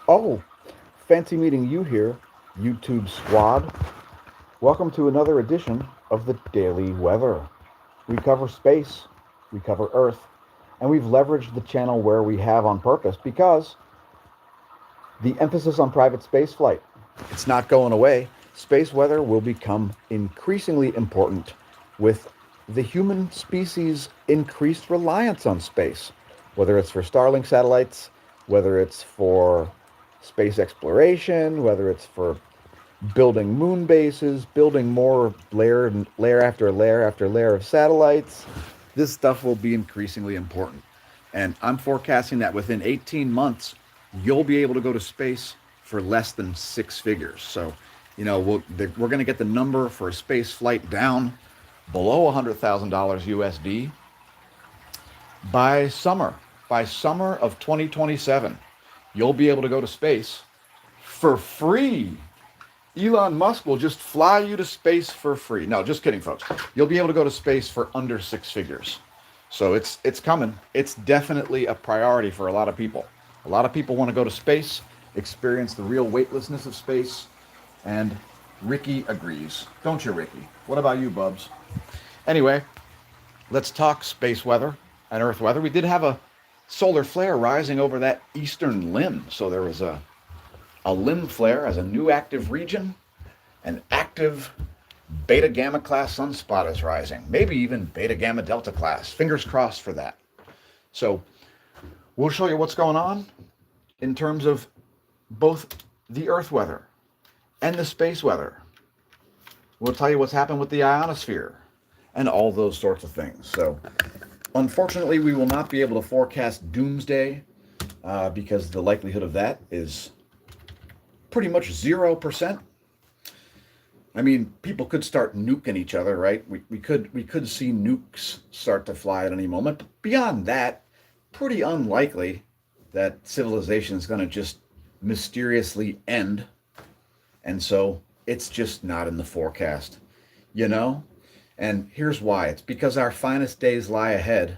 Oh, fancy meeting you here, YouTube squad. Welcome to another edition of the Daily Weather. We cover space, we cover Earth, and we've leveraged the channel where we have on purpose because the emphasis on private space flight. It's not going away. Space weather will become increasingly important with the human species' increased reliance on space, whether it's for Starlink satellites, whether it's for space exploration, whether it's for building moon bases, building more layer after layer after layer of satellites. This stuff will be increasingly important. And I'm forecasting that within 18 months, you'll be able to go to space for less than six figures. So, we're going to get the number for a space flight down below $100,000 USD by summer. By summer of 2027, you'll be able to go to space for free. Elon Musk will just fly you to space for free. No, just kidding, folks. You'll be able to go to space for under six figures. So it's coming. It's definitely a priority for a lot of people. A lot of people want to go to space, experience the real weightlessness of space, and Ricky agrees. Don't you, Ricky? What about you, Bubs? Anyway, let's talk space weather and Earth weather. We did have a solar flare rising over that eastern limb. So there was a limb flare as a new active region. An active beta gamma class sunspot is rising, maybe even beta gamma delta class. Fingers crossed for that. So we'll show you what's going on in terms of both the Earth weather and the space weather. We'll tell you what's happened with the ionosphere and all those sorts of things. So unfortunately, we will not be able to forecast doomsday because the likelihood of that is pretty much 0%. I mean, people could start nuking each other, right? We could see nukes start to fly at any moment. But beyond that, pretty unlikely that civilization is going to just mysteriously end. And so it's just not in the forecast, you know? And here's why. It's because our finest days lie ahead.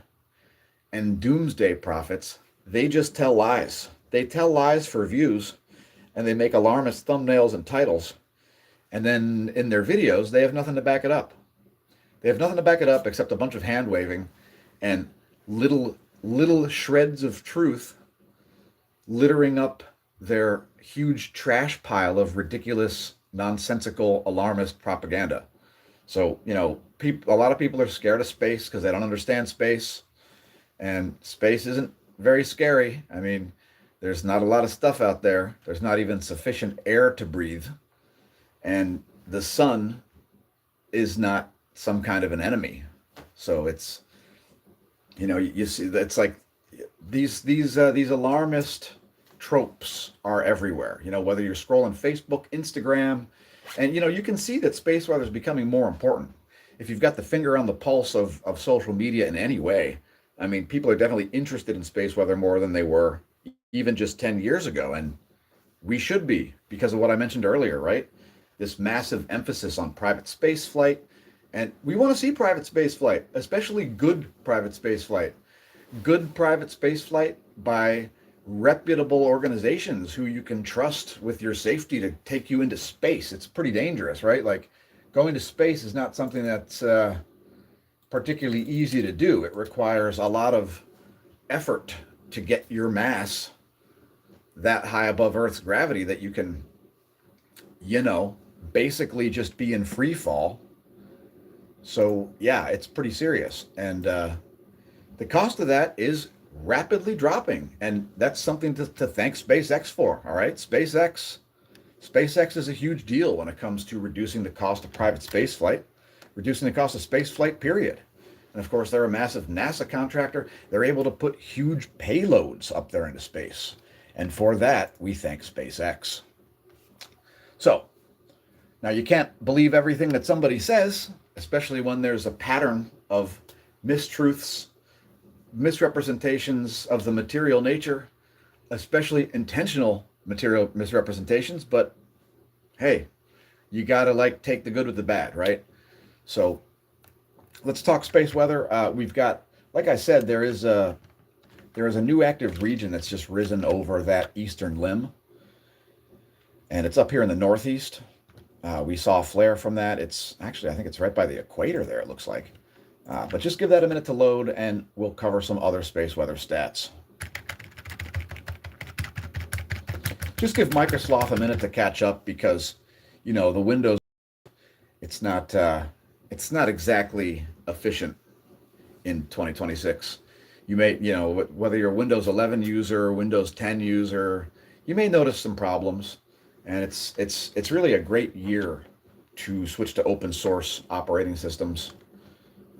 And doomsday prophets, they just tell lies. They tell lies for views, and they make alarmist thumbnails and titles. And then in their videos, they have nothing to back it up. They have nothing to back it up except a bunch of hand waving and little shreds of truth littering up their huge trash pile of ridiculous, nonsensical, alarmist propaganda. So, a lot of people are scared of space because they don't understand space. And space isn't very scary. I mean, there's not a lot of stuff out there. There's not even sufficient air to breathe. And the sun is not some kind of an enemy. So it's, you see, it's like these alarmist tropes are everywhere. Whether you're scrolling Facebook, Instagram, and you can see that space weather is becoming more important. If you've got the finger on the pulse of social media in any way, I mean, people are definitely interested in space weather more than they were even just 10 years ago. And we should be because of what I mentioned earlier, right? This massive emphasis on private space flight. And we want to see private space flight, especially good private space flight. Good private space flight by reputable organizations who you can trust with your safety to take you into space. It's pretty dangerous, right? Like going to space is not something that's particularly easy to do. It requires a lot of effort to get your mass that high above Earth's gravity that you can, basically just be in free fall. So, yeah, it's pretty serious. And the cost of that is rapidly dropping. And that's something to thank SpaceX for. All right. SpaceX is a huge deal when it comes to reducing the cost of private space flight, reducing the cost of space flight, period. And of course, they're a massive NASA contractor. They're able to put huge payloads up there into space. And for that, we thank SpaceX. So, now you can't believe everything that somebody says, especially when there's a pattern of mistruths, misrepresentations of the material nature, especially intentional material misrepresentations. But hey, you gotta take the good with the bad, right? So let's talk space weather. We've got, like I said, there is a new active region that's just risen over that eastern limb. And it's up here in the northeast. We saw a flare from that. It's actually, I think it's right by the equator there, it looks like. But just give that a minute to load and we'll cover some other space weather stats. Just give Microsoft a minute to catch up because, you know, the Windows, it's not exactly efficient in 2026. You may, you know, whether you're a Windows 11 user, Windows 10 user, you may notice some problems. And it's really a great year to switch to open source operating systems.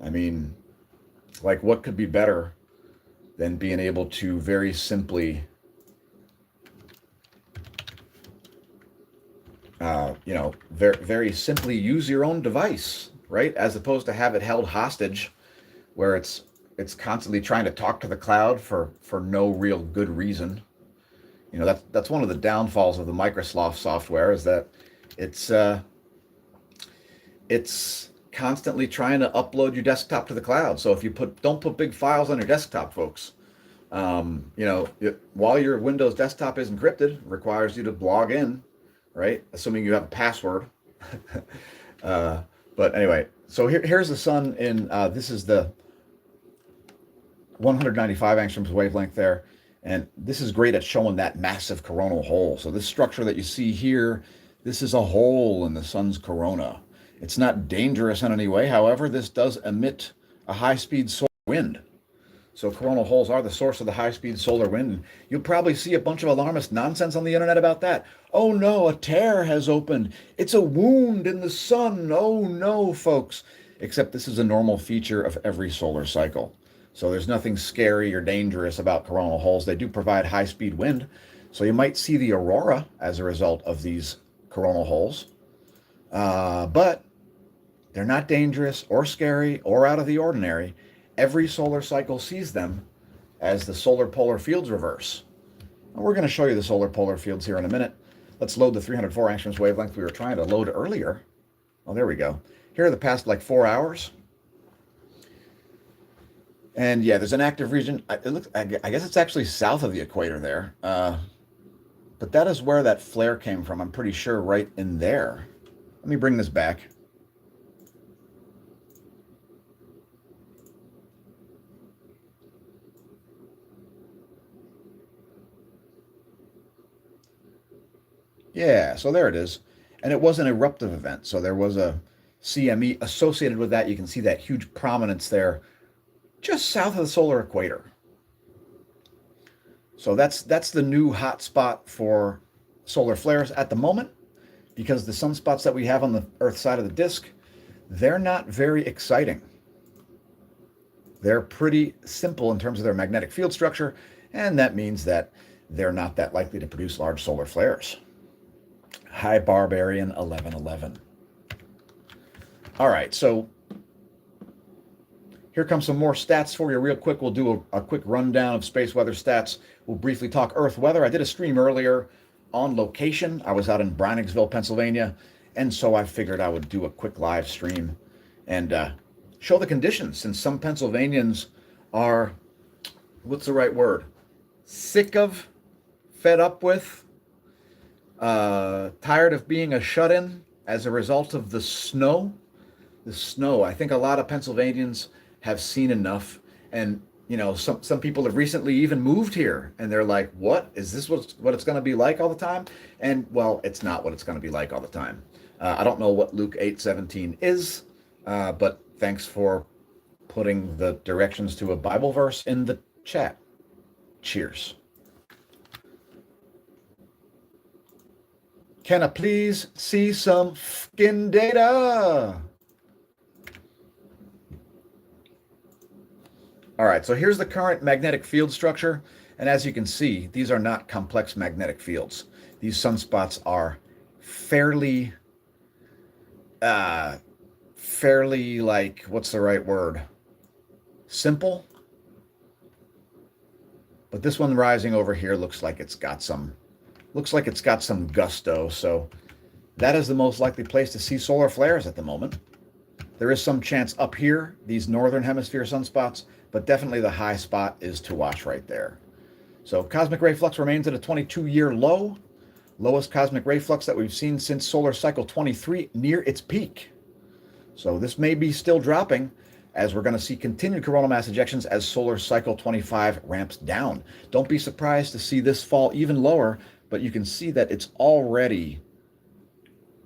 I mean, like what could be better than being able to very simply, very simply use your own device, right? As opposed to have it held hostage, where it's constantly trying to talk to the cloud for no real good reason. You know, that's one of the downfalls of the Microsoft software is that it's it's constantly trying to upload your desktop to the cloud. So if you don't put big files on your desktop, folks, while your Windows desktop is encrypted, it requires you to log in, right? Assuming you have a password. But anyway, so here's the sun in, this is the 195 angstroms wavelength there. And this is great at showing that massive coronal hole. So this structure that you see here, this is a hole in the sun's corona. It's not dangerous in any way. However, this does emit a high-speed solar wind. So coronal holes are the source of the high-speed solar wind. You'll probably see a bunch of alarmist nonsense on the internet about that. Oh no, a tear has opened. It's a wound in the sun. Oh no, folks. Except this is a normal feature of every solar cycle. So there's nothing scary or dangerous about coronal holes. They do provide high-speed wind. So you might see the aurora as a result of these coronal holes. But they're not dangerous or scary or out of the ordinary. Every solar cycle sees them as the solar polar fields reverse. And we're going to show you the solar polar fields here in a minute. Let's load the 304 angstroms wavelength we were trying to load earlier. Oh, there we go. Here are the past like 4 hours. And yeah, there's an active region. I guess it's actually south of the equator there. But that is where that flare came from. I'm pretty sure right in there. Let me bring this back. Yeah, so there it is. And it was an eruptive event. So there was a CME associated with that. You can see that huge prominence there just south of the solar equator. So that's the new hot spot for solar flares at the moment, because the sunspots that we have on the Earth side of the disk, they're not very exciting. They're pretty simple in terms of their magnetic field structure, and that means that they're not that likely to produce large solar flares. Hi, Barbarian 1111. All right, so here comes some more stats for you real quick. We'll do a quick rundown of space weather stats. We'll briefly talk Earth weather. I did a stream earlier on location. I was out in Breiningsville, Pennsylvania, and so I figured I would do a quick live stream and show the conditions, since some Pennsylvanians are, what's the right word? Sick of, fed up with, tired of being a shut-in as a result of the snow. The snow. I think a lot of Pennsylvanians have seen enough, and you know, some people have recently even moved here, and they're like, what is this, what it's going to be like all the time? And well, it's not what it's going to be like all the time. I don't know what Luke 8:17 is, but thanks for putting the directions to a Bible verse in the chat. Cheers. Can I please see some fucking data? All right, so here's the current magnetic field structure. And as you can see, these are not complex magnetic fields. These sunspots are fairly like, what's the right word? Simple. But this one rising over here looks like it's got some gusto. So that is the most likely place to see solar flares at the moment. There is some chance up here, these northern hemisphere sunspots, but definitely the high spot is to watch right there. So cosmic ray flux remains at a 22-year low. Lowest cosmic ray flux that we've seen since solar cycle 23, near its peak. So this may be still dropping, as we're going to see continued coronal mass ejections as solar cycle 25 ramps down. Don't be surprised to see this fall even lower, but you can see that it's already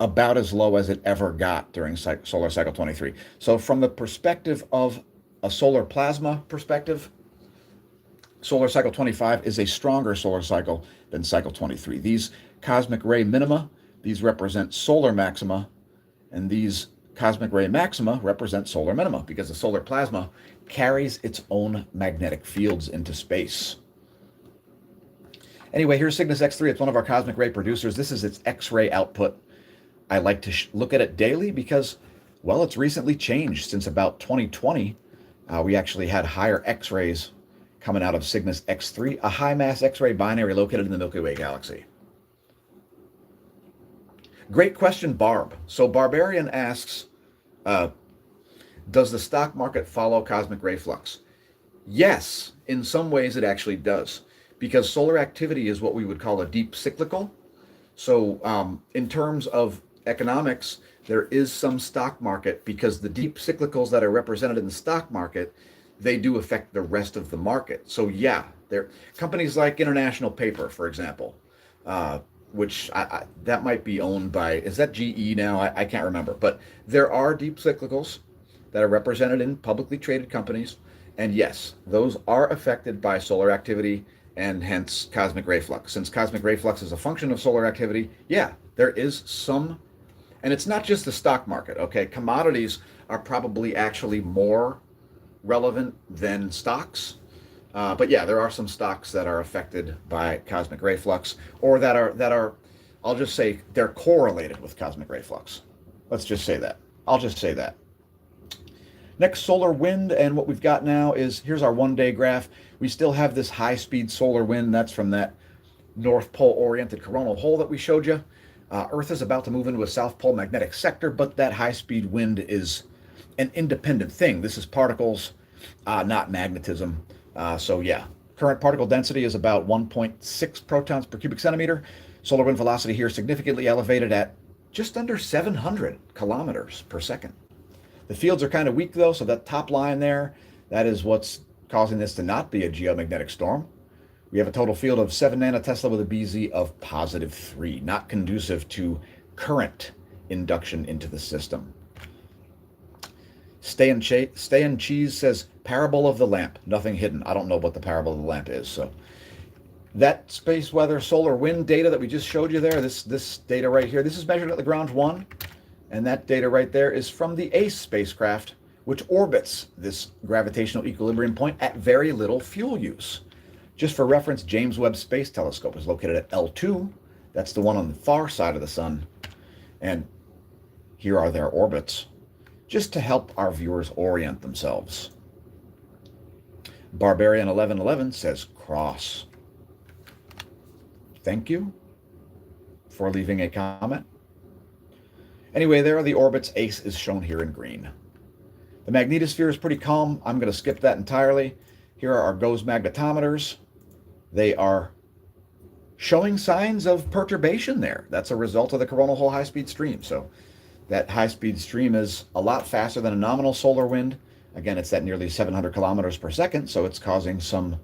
about as low as it ever got during solar cycle 23. So from the perspective of a solar plasma perspective, solar cycle 25 is a stronger solar cycle than cycle 23. These cosmic ray minima, these represent solar maxima, and these cosmic ray maxima represent solar minima, because the solar plasma carries its own magnetic fields into space. Anyway, here's Cygnus X3. It's one of our cosmic ray producers. This is its X-ray output. I like to look at it daily because, well, it's recently changed. Since about 2020, we actually had higher X-rays coming out of Cygnus X3, a high-mass X-ray binary located in the Milky Way galaxy. Great question, Barb. So Barbarian asks, does the stock market follow cosmic ray flux? Yes, in some ways it actually does, because solar activity is what we would call a deep cyclical. So in terms of economics, there is some stock market, because the deep cyclicals that are represented in the stock market, they do affect the rest of the market. So yeah, there companies like International Paper, for example, which that might be owned by, is that GE now? I can't remember. But there are deep cyclicals that are represented in publicly traded companies. And yes, those are affected by solar activity and hence cosmic ray flux. Since cosmic ray flux is a function of solar activity, yeah, there is some, and it's not just the stock market, okay? Commodities are probably actually more relevant than stocks. But yeah, there are some stocks that are affected by cosmic ray flux, or that are, I'll just say they're correlated with cosmic ray flux. Let's just say that. I'll just say that. Next, solar wind, and what we've got now is, here's our one-day graph. We still have this high-speed solar wind. That's from that North Pole-oriented coronal hole that we showed you. Earth is about to move into a South Pole magnetic sector, but that high-speed wind is an independent thing. This is particles, not magnetism. So yeah, current particle density is about 1.6 protons per cubic centimeter. Solar wind velocity here significantly elevated at just under 700 kilometers per second. The fields are kind of weak though, so that top line there, that is what's causing this to not be a geomagnetic storm. We have a total field of 7 nanotesla with a BZ of +3, not conducive to current induction into the system. Stay in Cheese says, parable of the lamp, nothing hidden. I don't know what the parable of the lamp is. So that space weather solar wind data that we just showed you there, this data right here, this is measured at Lagrange 1. And that data right there is from the ACE spacecraft, which orbits this gravitational equilibrium point at very little fuel use. Just for reference, James Webb Space Telescope is located at L2. That's the one on the far side of the sun. And here are their orbits, just to help our viewers orient themselves. Barbarian 1111 says cross. Thank you for leaving a comment. Anyway, there are the orbits. ACE is shown here in green. The magnetosphere is pretty calm. I'm going to skip that entirely. Here are our GOES magnetometers. They are showing signs of perturbation there. That's a result of the coronal hole high-speed stream. So that high-speed stream is a lot faster than a nominal solar wind. Again, it's at nearly 700 kilometers per second, so it's causing some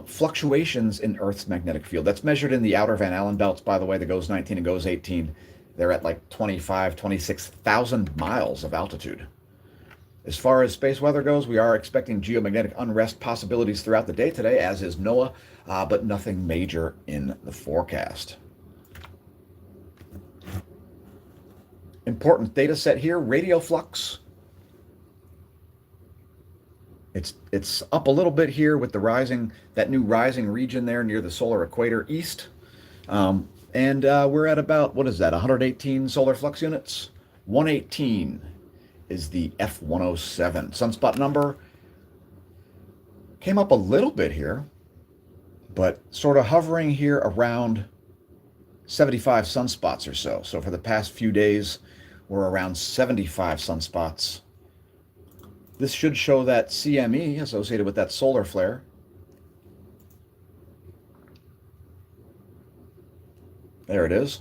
fluctuations in Earth's magnetic field. That's measured in the outer Van Allen belts, by the way, the GOES 19 and GOES 18. They're at like 26,000 miles of altitude. As far as space weather goes, we are expecting geomagnetic unrest possibilities throughout the day today, as is NOAA, but nothing major in the forecast. Important data set here, radial flux. It's up a little bit here with the rising, that new rising region there near the solar equator east. And we're at about, what is that, 118 solar flux units? 118 is the F107. Sunspot number came up a little bit here, but sort of hovering here around 75 sunspots or so. So for the past few days, we're around 75 sunspots. This should show that CME associated with that solar flare. There it is.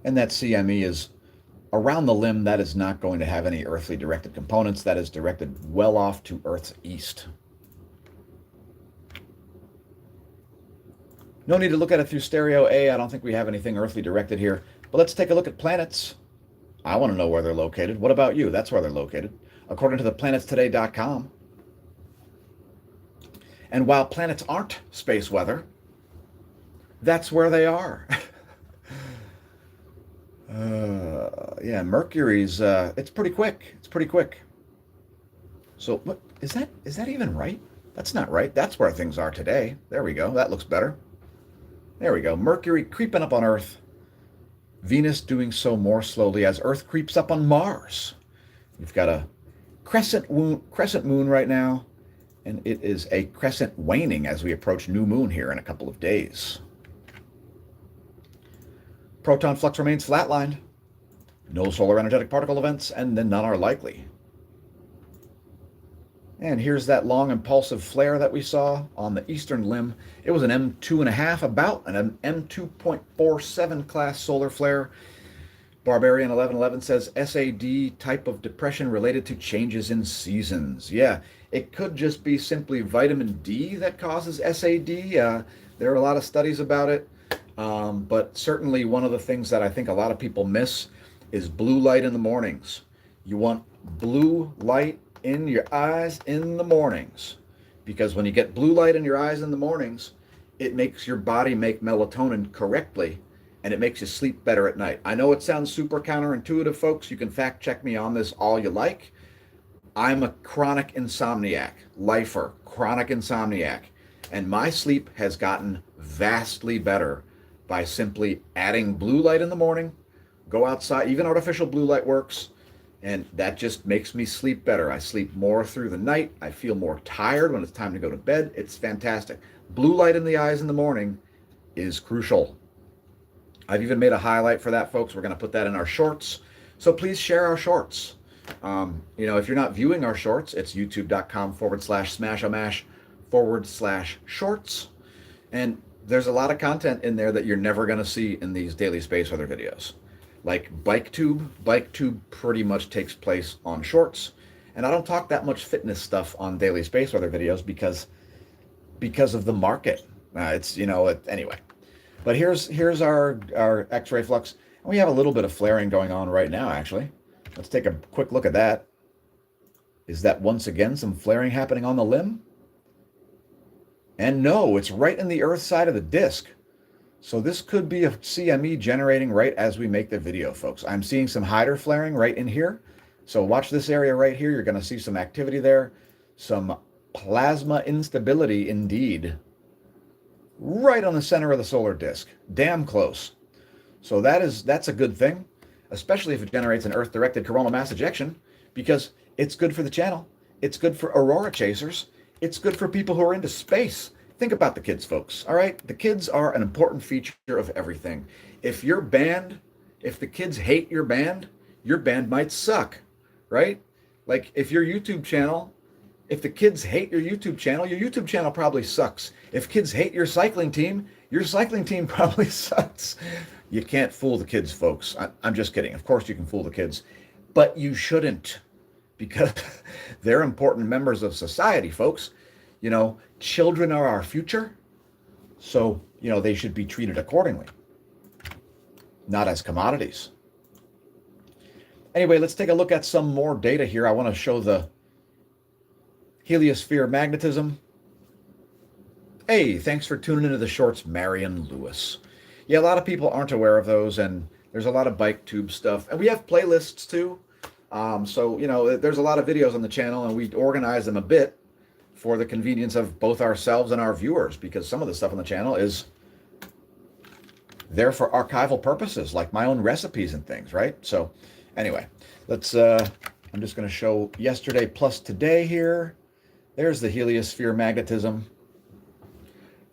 And that CME is around the limb. That is not going to have any earthly directed components. That is directed well off to Earth's east. No need to look at it through stereo A. I don't think we have anything earthly directed here. But let's take a look at planets. I want to know where they're located. What about you? That's where they're located, according to the planetstoday.com. And while planets aren't space weather, that's where they are. Yeah, Mercury's, it's pretty quick. It's pretty quick. So what is that? Is that even right? That's not right. That's where things are today. There we go. That looks better. There we go. Mercury creeping up on Earth. Venus doing so more slowly as Earth creeps up on Mars. We've got a crescent moon right now, and it is a crescent waning as we approach new moon here in a couple of days. Proton flux remains flatlined. No solar energetic particle events, and then none are likely. And here's that long impulsive flare that we saw on the eastern limb. It was an M2.5, about an M2.47 class solar flare. Barbarian 1111 says SAD type of depression related to changes in seasons. Yeah, it could just be simply vitamin D that causes SAD. There are a lot of studies about it. But certainly one of the things that I think a lot of people miss is blue light in the mornings. You want blue light in your eyes in the mornings, because when you get blue light in your eyes in the mornings, it makes your body make melatonin correctly, and it makes you sleep better at night. I know it sounds super counterintuitive, folks. You can fact check me on this all you like. I'm a chronic insomniac, lifer, chronic insomniac, and my sleep has gotten vastly better by simply adding blue light in the morning. Go outside, even artificial blue light works, and that just makes me sleep better. I sleep more through the night. I feel more tired when it's time to go to bed. It's fantastic. Blue light in the eyes in the morning is crucial. I've even made a highlight for that, folks. We're going to put that in our shorts. So please share our shorts. If you're not viewing our shorts, it's youtube.com/smashomash/shorts. And there's a lot of content in there that you're never going to see in these daily space weather videos. Like BikeTube. BikeTube pretty much takes place on shorts. And I don't talk that much fitness stuff on daily space weather videos because of the market. Anyway. But here's our X-ray flux. And we have a little bit of flaring going on right now, actually. Let's take a quick look at that. Is that once again some flaring happening on the limb? And no, it's right in the Earth side of the disk. So this could be a CME generating right as we make the video, folks. I'm seeing some Hyder flaring right in here. So watch this area right here. You're going to see some activity there. Some plasma instability indeed. Right on the center of the solar disk. Damn close. So that's a good thing, especially if it generates an Earth-directed coronal mass ejection, because it's good for the channel. It's good for aurora chasers. It's good for people who are into space. Think about the kids, folks, all right? The kids are an important feature of everything. If the kids hate your band might suck, right? Like if the kids hate your YouTube channel probably sucks. If kids hate your cycling team probably sucks. You can't fool the kids, folks. I'm just kidding. Of course you can fool the kids, but you shouldn't, because they're important members of society, folks. Children are our future, so, they should be treated accordingly, not as commodities. Anyway, let's take a look at some more data here. I want to show the heliosphere magnetism. Hey, thanks for tuning into the shorts, Marion Lewis. Yeah, a lot of people aren't aware of those, and there's a lot of BikeTube stuff, and we have playlists too. There's a lot of videos on the channel, and we organize them a bit for the convenience of both ourselves and our viewers, because some of the stuff on the channel is there for archival purposes, like my own recipes and things, right? So anyway, I'm just going to show yesterday plus today here. There's the heliosphere magnetism.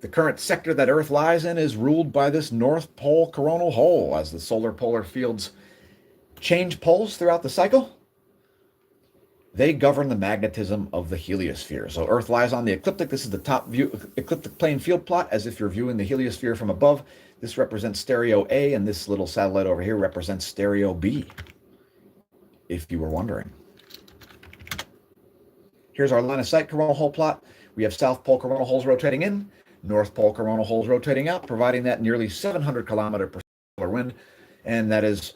The current sector that Earth lies in is ruled by this North Pole coronal hole as the solar polar fields change poles throughout the cycle. They govern the magnetism of the heliosphere. So Earth lies on the ecliptic. This is the top view ecliptic plane field plot, as if you're viewing the heliosphere from above. This represents stereo A, and this little satellite over here represents stereo B, if you were wondering. Here's our line of sight coronal hole plot. We have South Pole coronal holes rotating in, North Pole coronal holes rotating out, providing that nearly 700 kilometer per solar wind. And that is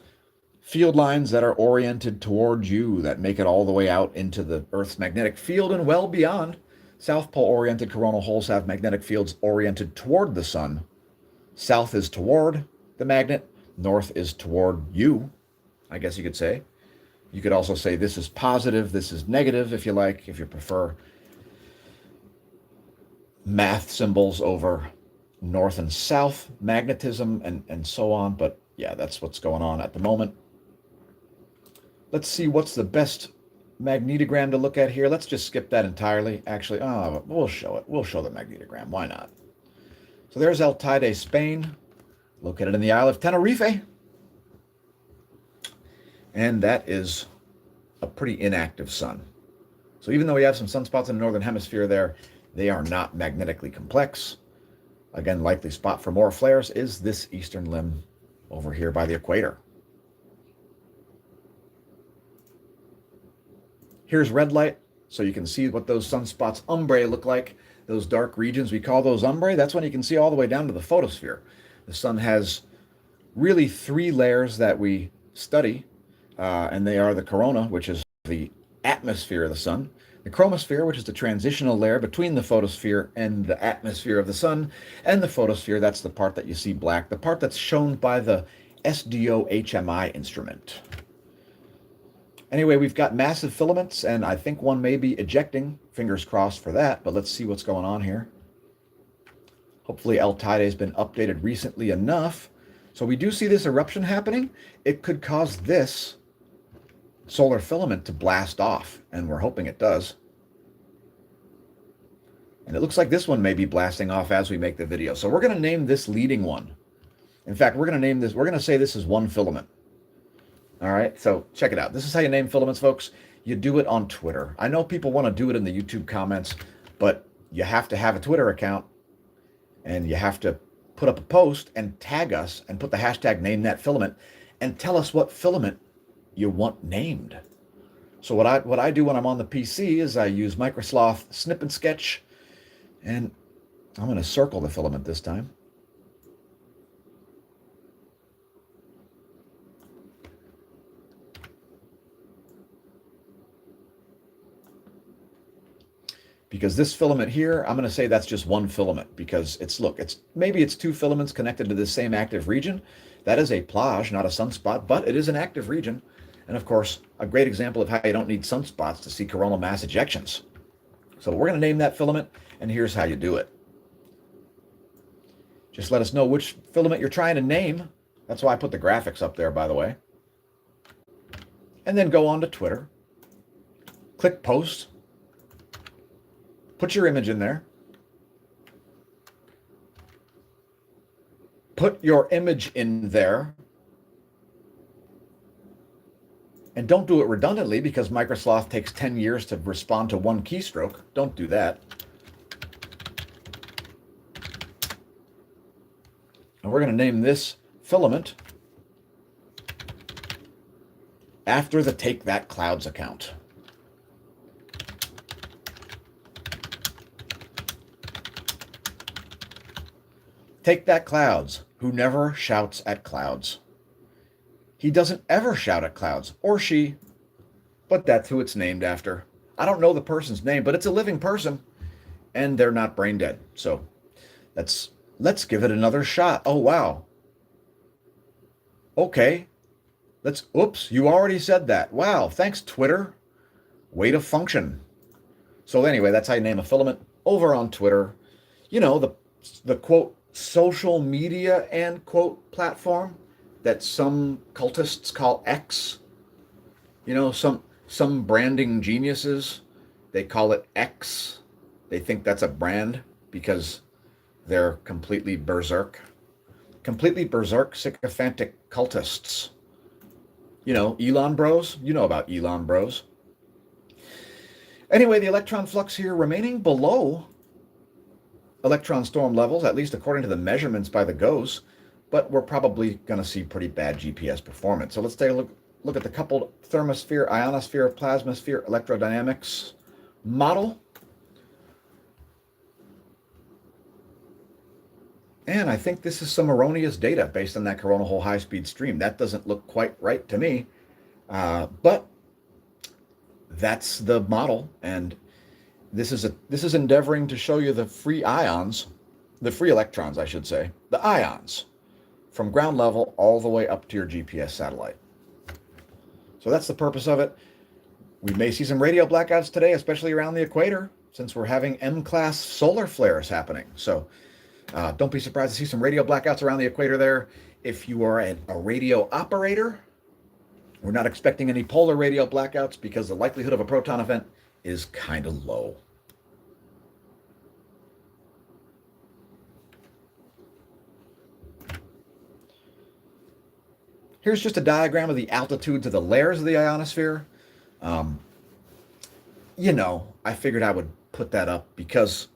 field lines that are oriented toward you, that make it all the way out into the Earth's magnetic field and well beyond. South Pole oriented coronal holes have magnetic fields oriented toward the sun. South is toward the magnet, north is toward you, I guess you could say. You could also say this is positive, this is negative, if you like, if you prefer math symbols over north and south magnetism and so on. But yeah, that's what's going on at the moment. Let's see what's the best magnetogram to look at here. Let's just skip that entirely. Actually, we'll show it. We'll show the magnetogram. Why not? So there's El Teide, Spain, located in the Isle of Tenerife. And that is a pretty inactive sun. So even though we have some sunspots in the northern hemisphere there, they are not magnetically complex. Again, likely spot for more flares is this eastern limb over here by the equator. Here's red light, so you can see what those sunspots umbrae look like. Those dark regions, we call those umbrae. That's when you can see all the way down to the photosphere. The sun has really three layers that we study, and they are the corona, which is the atmosphere of the sun, the chromosphere, which is the transitional layer between the photosphere and the atmosphere of the sun, and the photosphere, that's the part that you see black, the part that's shown by the SDO-HMI instrument. Anyway, we've got massive filaments, and I think one may be ejecting. Fingers crossed for that, but let's see what's going on here. Hopefully El Teide has been updated recently enough. So we do see this eruption happening. It could cause this solar filament to blast off, and we're hoping it does. And it looks like this one may be blasting off as we make the video. So we're going to name this leading one. In fact, we're going to name this, we're going to say this is one filament. All right, so check it out. This is how you name filaments, folks. You do it on Twitter. I know people want to do it in the YouTube comments, but you have to have a Twitter account, and you have to put up a post and tag us and put the hashtag name that filament and tell us what filament you want named. So what I do when I'm on the PC is I use Microsloth Snip and Sketch, and I'm going to circle the filament this time. Because this filament here, I'm going to say that's just one filament, because maybe it's two filaments connected to the same active region. That is a plage, not a sunspot, but it is an active region. And of course, a great example of how you don't need sunspots to see coronal mass ejections. So we're going to name that filament, and here's how you do it. Just let us know which filament you're trying to name. That's why I put the graphics up there, by the way. And then go on to Twitter. Click post. Put your image in there. Put your image in there. And don't do it redundantly, because Microsloth takes 10 years to respond to one keystroke. Don't do that. And we're going to name this filament after the Take That Clouds account. Take That Clouds, who never shouts at clouds. He doesn't ever shout at clouds, or she, but that's who it's named after. I don't know the person's name, but it's a living person, and they're not brain dead. So let's give it another shot. Oh, wow. Okay. Oops, you already said that. Wow, thanks, Twitter. Way to function. So anyway, that's how you name a filament over on Twitter. You know, the quote, social media and quote platform that some cultists call X. You know, some branding geniuses, they call it X. They think that's a brand because they're completely berserk. Completely berserk, sycophantic cultists. You know, Elon Bros. You know about Elon Bros. Anyway, the electron flux here remaining below electron storm levels, at least according to the measurements by the GOES, but we're probably going to see pretty bad GPS performance. So let's take a look at the coupled thermosphere, ionosphere, plasmasphere electrodynamics model. And I think this is some erroneous data based on that coronal hole high-speed stream. That doesn't look quite right to me, but that's the model, and this is endeavoring to show you the free ions, the free electrons, I should say, the ions, from ground level all the way up to your GPS satellite. So that's the purpose of it. We may see some radio blackouts today, especially around the equator, since we're having M-class solar flares happening. So don't be surprised to see some radio blackouts around the equator there. If you are a radio operator, we're not expecting any polar radio blackouts because the likelihood of a proton event is kind of low. Here's just a diagram of the altitudes of the layers of the ionosphere. I figured I would put that up because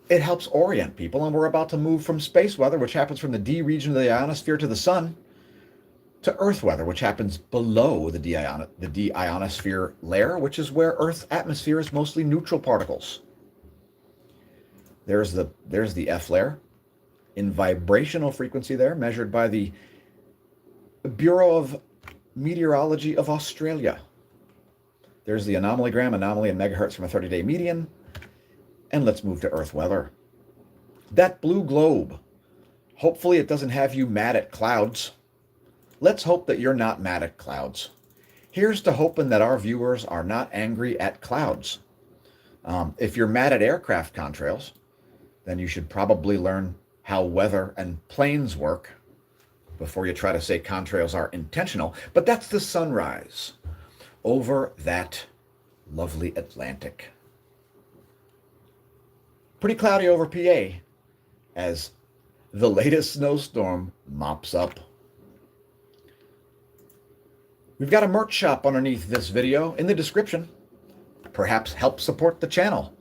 it helps orient people, and we're about to move from space weather, which happens from the D region of the ionosphere to the sun, to Earth weather, which happens below the D ionosphere layer, which is where Earth's atmosphere is mostly neutral particles. There's the F layer in vibrational frequency there, measured by the Bureau of Meteorology of Australia. There's the anomalygram, anomaly in megahertz from a 30-day median. And let's move to Earth weather. That blue globe, hopefully it doesn't have you mad at clouds. Let's hope that you're not mad at clouds. Here's to hoping that our viewers are not angry at clouds. If you're mad at aircraft contrails, then you should probably learn how weather and planes work before you try to say contrails are intentional. But that's the sunrise over that lovely Atlantic. Pretty cloudy over PA as the latest snowstorm mops up. We've got a merch shop underneath this video in the description. Perhaps help support the channel.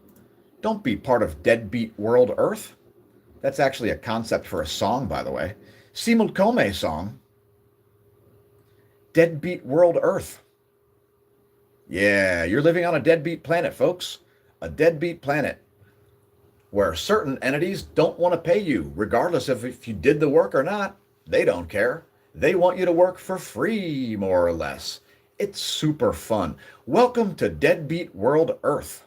Don't be part of Deadbeat World Earth. That's actually a concept for a song, by the way. Simul Come song. Deadbeat World Earth. Yeah, you're living on a deadbeat planet, folks. A deadbeat planet where certain entities don't want to pay you, regardless of if you did the work or not. They don't care. They want you to work for free, more or less. It's super fun. Welcome to Deadbeat World Earth,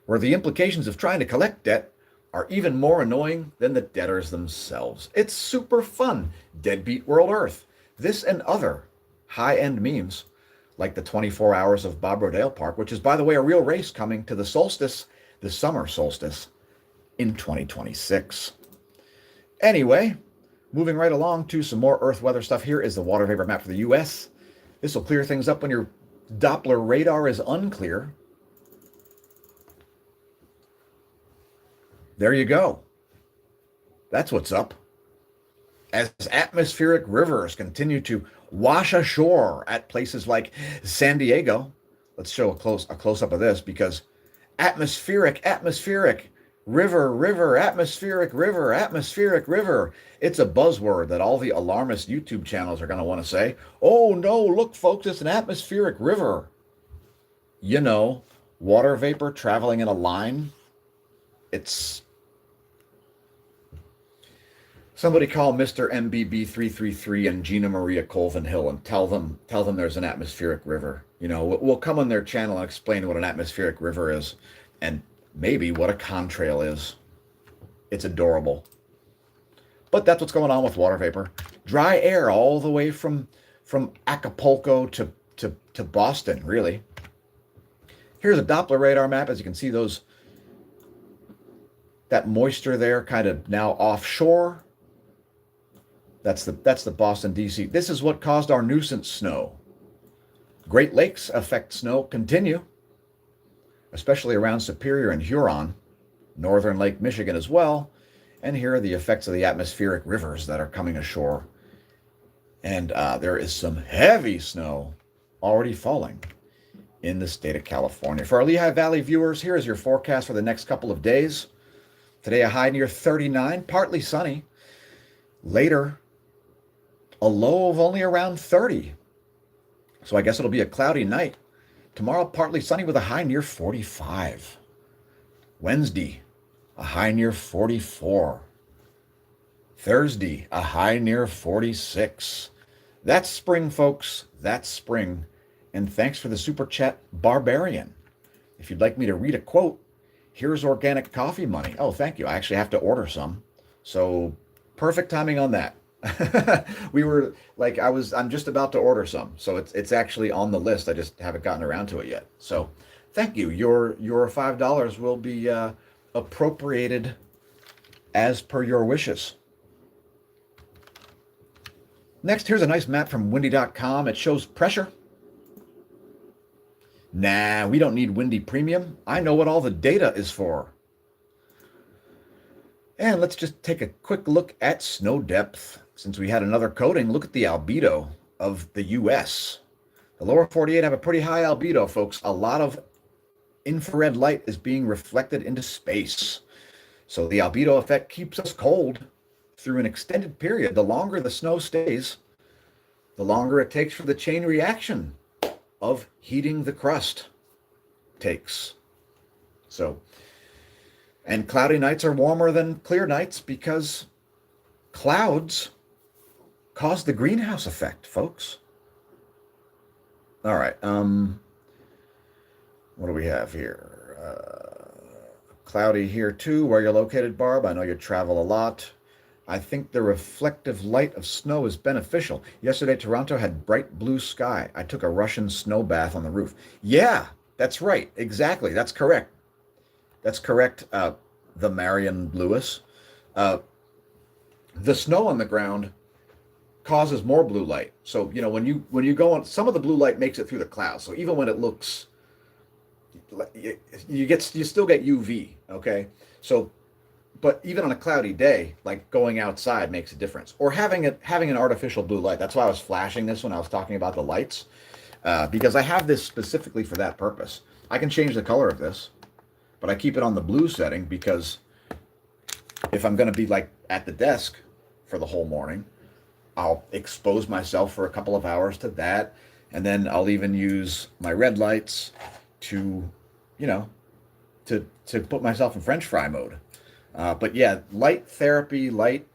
where the implications of trying to collect debt are even more annoying than the debtors themselves. It's super fun. Deadbeat World Earth. This and other high-end memes, like the 24 Hours of Bob Rodale Park, which is, by the way, a real race coming to the solstice, the summer solstice, in 2026. Anyway, moving right along to some more Earth weather stuff. Here is the water vapor map for the U.S. This will clear things up when your Doppler radar is unclear. There you go. That's what's up. As atmospheric rivers continue to wash ashore at places like San Diego. Let's show a close-up of this, because atmospheric, river, atmospheric river. It's a buzzword that all the alarmist YouTube channels are going to want to say. Oh no, look folks, it's an atmospheric river. You know, water vapor traveling in a line. It's... Somebody call Mr. MBB333 and Gina Maria Colvin Hill and tell them there's an atmospheric river. You know, we'll come on their channel and explain what an atmospheric river is, and maybe what a contrail is. It's adorable. But that's what's going on with water vapor. Dry air all the way from Acapulco to Boston, really. Here's a Doppler radar map. As you can see, that moisture there kind of now offshore. That's the Boston, D.C. This is what caused our nuisance snow. Great Lakes effect snow continue, especially around Superior and Huron, northern Lake Michigan as well. And here are the effects of the atmospheric rivers that are coming ashore. And there is some heavy snow already falling in the state of California. For our Lehigh Valley viewers, here is your forecast for the next couple of days. Today, a high near 39, partly sunny. Later, a low of only around 30. So I guess it'll be a cloudy night. Tomorrow, partly sunny with a high near 45. Wednesday, a high near 44. Thursday, a high near 46. That's spring, folks. That's spring. And thanks for the super chat, Barbarian. If you'd like me to read a quote, here's organic coffee money. Oh, thank you. I actually have to order some. So perfect timing on that. We were like, I'm just about to order some. So it's actually on the list. I just haven't gotten around to it yet. So thank you. Your $5 will be appropriated as per your wishes. Next, here's a nice map from windy.com. It shows pressure. Nah, we don't need Windy Premium. I know what all the data is for. And let's just take a quick look at snow depth. Since we had another coating, look at the albedo of the U.S. The lower 48 have a pretty high albedo, folks. A lot of infrared light is being reflected into space. So the albedo effect keeps us cold through an extended period. The longer the snow stays, the longer it takes for the chain reaction of heating the crust takes. So, and cloudy nights are warmer than clear nights because clouds cause the greenhouse effect, folks. All right. What do we have here? Cloudy here too, where you're located, Barb. I know you travel a lot. I think the reflective light of snow is beneficial. Yesterday, Toronto had bright blue sky. I took a Russian snow bath on the roof. Yeah, that's right. Exactly. That's correct. That's correct. The Marion Lewis. The snow on the ground causes more blue light. So, when you go on, some of the blue light makes it through the clouds. So even when it looks, you still get UV. Okay. So, but even on a cloudy day, like going outside makes a difference. Or having an artificial blue light. That's why I was flashing this when I was talking about the lights, because I have this specifically for that purpose. I can change the color of this, but I keep it on the blue setting because if I'm going to be like at the desk for the whole morning, I'll expose myself for a couple of hours to that, and then I'll even use my red lights to put myself in French fry mode. But yeah, light therapy, light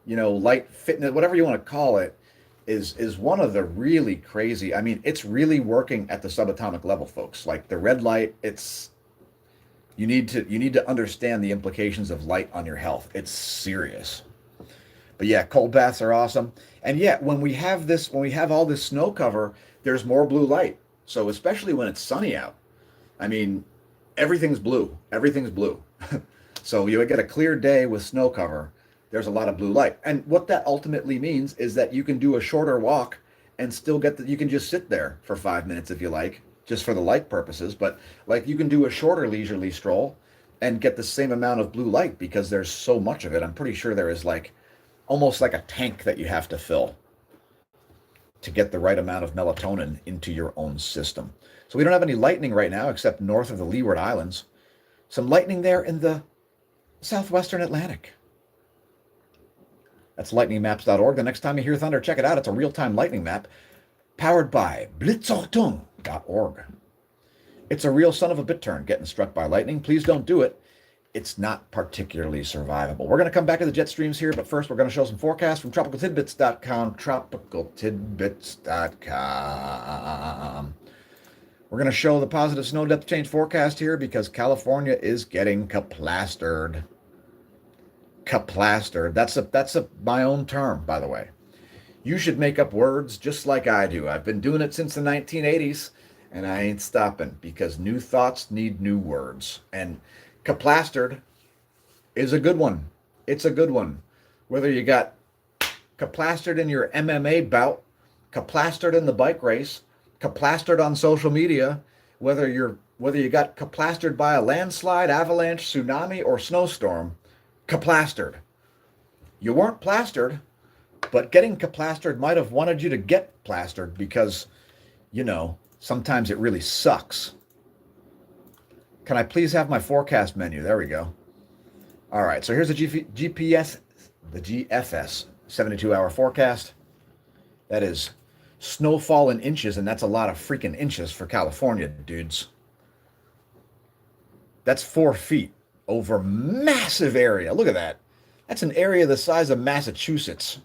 fitness, whatever you want to call it, is one of the really crazy. I mean, it's really working at the subatomic level, folks. Like the red light, you need to understand the implications of light on your health. It's serious. But yeah, cold baths are awesome. And yeah, when we have all this snow cover, there's more blue light. So especially when it's sunny out, I mean, everything's blue. Everything's blue. So you get a clear day with snow cover, there's a lot of blue light. And what that ultimately means is that you can do a shorter walk and still you can just sit there for 5 minutes if you like, just for the light purposes. But like you can do a shorter leisurely stroll and get the same amount of blue light because there's so much of it. I'm pretty sure there is almost like a tank that you have to fill to get the right amount of melatonin into your own system. So we don't have any lightning right now except north of the Leeward Islands. Some lightning there in the southwestern Atlantic. That's lightningmaps.org. The next time you hear thunder, check it out. It's a real-time lightning map powered by blitzachtung.org. It's a real son of a bit turn getting struck by lightning. Please don't do it. It's not particularly survivable. We're going to come back to the jet streams here, but first we're going to show some forecasts from tropicaltidbits.com. Tropicaltidbits.com. We're going to show the positive snow depth change forecast here because California is getting kaplastered. Kaplastered. That's my own term, by the way. You should make up words just like I do. I've been doing it since the 1980s, and I ain't stopping because new thoughts need new words. And kaplastered is a good one. It's a good one. Whether you got kaplastered in your MMA bout, kaplastered in the bike race, kaplastered on social media, whether you got kaplastered by a landslide, avalanche, tsunami, or snowstorm, kaplastered. You weren't plastered, but getting kaplastered might have wanted you to get plastered because sometimes it really sucks. Can I please have my forecast menu? There we go. All right, so here's the GPS, the GFS 72-hour forecast. That is snowfall in inches, and that's a lot of freaking inches for California, dudes. That's 4 feet over massive area. Look at that. That's an area the size of Massachusetts,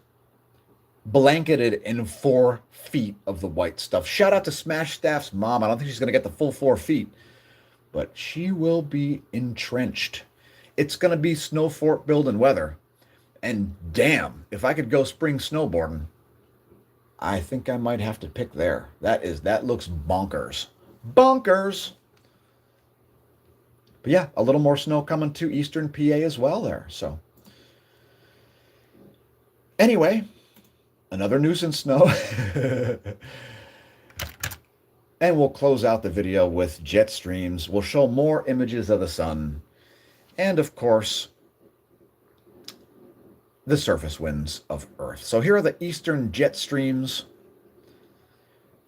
blanketed in 4 feet of the white stuff. Shout out to Smash Staff's mom. I don't think she's going to get the full 4 feet, but she will be entrenched. It's going to be snow fort building weather. And damn, if I could go spring snowboarding, I think I might have to pick there. That looks bonkers. Bonkers. But yeah, a little more snow coming to eastern PA as well there. So anyway, another nuisance snow. And we'll close out the video with jet streams. We'll show more images of the sun. And of course, the surface winds of Earth. So here are the eastern jet streams.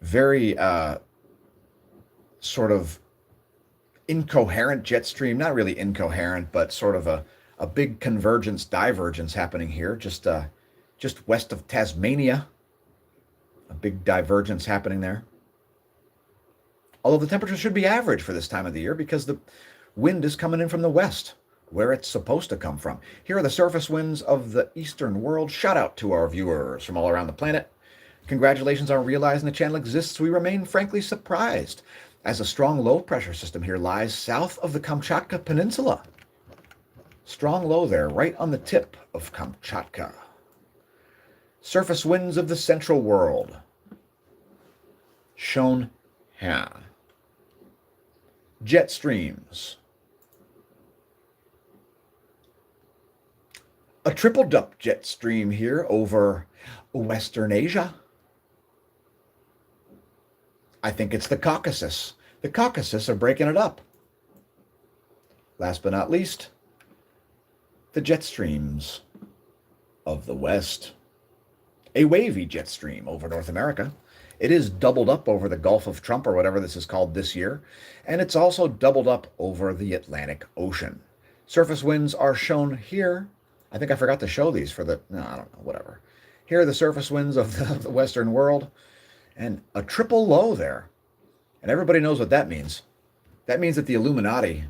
Very sort of incoherent jet stream. Not really incoherent, but sort of a big convergence, divergence happening here. Just west of Tasmania. A big divergence happening there. Although the temperature should be average for this time of the year because the wind is coming in from the west, where it's supposed to come from. Here are the surface winds of the eastern world. Shout out to our viewers from all around the planet. Congratulations on realizing the channel exists. We remain frankly surprised, as a strong low pressure system here lies south of the Kamchatka Peninsula. Strong low there, right on the tip of Kamchatka. Surface winds of the central world, shown here. Jet streams. A triple-dup jet stream here over Western Asia. I think it's the Caucasus. The Caucasus are breaking it up. Last but not least, the jet streams of the West. A wavy jet stream over North America. It is doubled up over the Gulf of Trump, or whatever this is called this year, and it's also doubled up over the Atlantic Ocean. Surface winds are shown here. I think I forgot to show these for the, no, I don't know, whatever. Here are the surface winds of the Western world, and a triple low there. And everybody knows what that means. That means that the Illuminati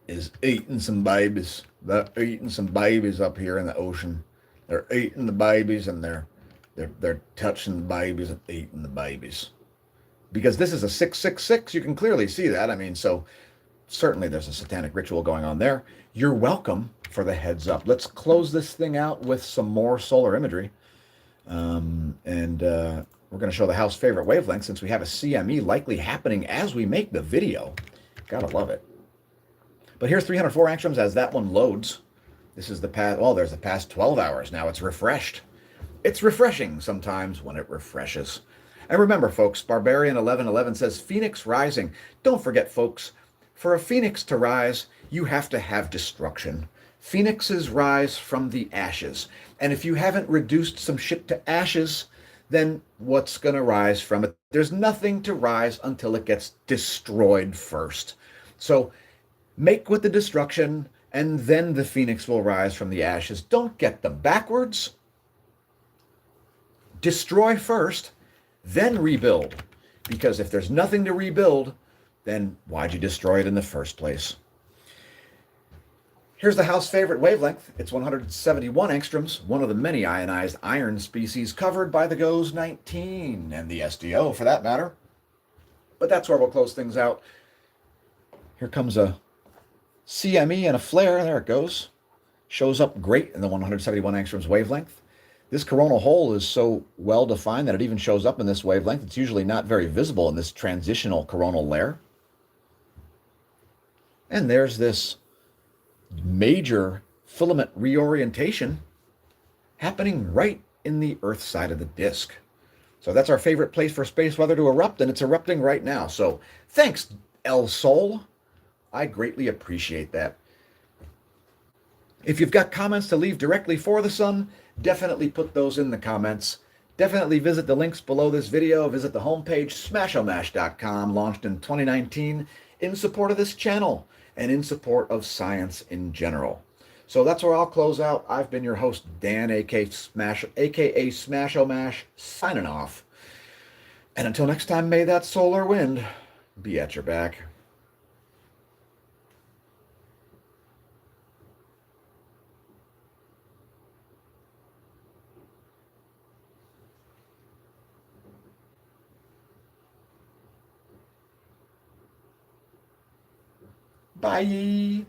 is eating some babies. They're eating some babies up here in the ocean. They're eating the babies, and they're touching the babies and eating the babies. Because this is a 666, you can clearly see that. I mean, so certainly there's a satanic ritual going on there. You're welcome for the heads up. Let's close this thing out with some more solar imagery. We're going to show the house favorite wavelength since we have a CME likely happening as we make the video. Gotta love it. But here's 304 angstroms as that one loads. This is the past, well, there's the past 12 hours. Now it's refreshed. It's refreshing sometimes when it refreshes. And remember, folks, Barbarian 1111 says, Phoenix rising. Don't forget, folks, for a phoenix to rise, you have to have destruction. Phoenixes rise from the ashes. And if you haven't reduced some shit to ashes, then what's going to rise from it? There's nothing to rise until it gets destroyed first. So make with the destruction, and then the phoenix will rise from the ashes. Don't get them backwards. Destroy first, then rebuild. Because if there's nothing to rebuild, then why'd you destroy it in the first place? Here's the house favorite wavelength. It's 171 angstroms, one of the many ionized iron species covered by the GOES 19 and the SDO for that matter. But that's where we'll close things out. Here comes a CME and a flare. There it goes. Shows up great in the 171 angstroms wavelength. This coronal hole is so well defined that it even shows up in this wavelength. It's usually not very visible in this transitional coronal layer. And there's this major filament reorientation happening right in the Earth side of the disk. So that's our favorite place for space weather to erupt, and it's erupting right now. So thanks, El Sol. I greatly appreciate that. If you've got comments to leave directly for the sun, definitely put those in the comments. Definitely visit the links below this video. Visit the homepage, smashomash.com, launched in 2019 in support of this channel and in support of science in general. So that's where I'll close out. I've been your host, Dan, aka Smash-O-Mash, signing off. And until next time, may that solar wind be at your back. Bye.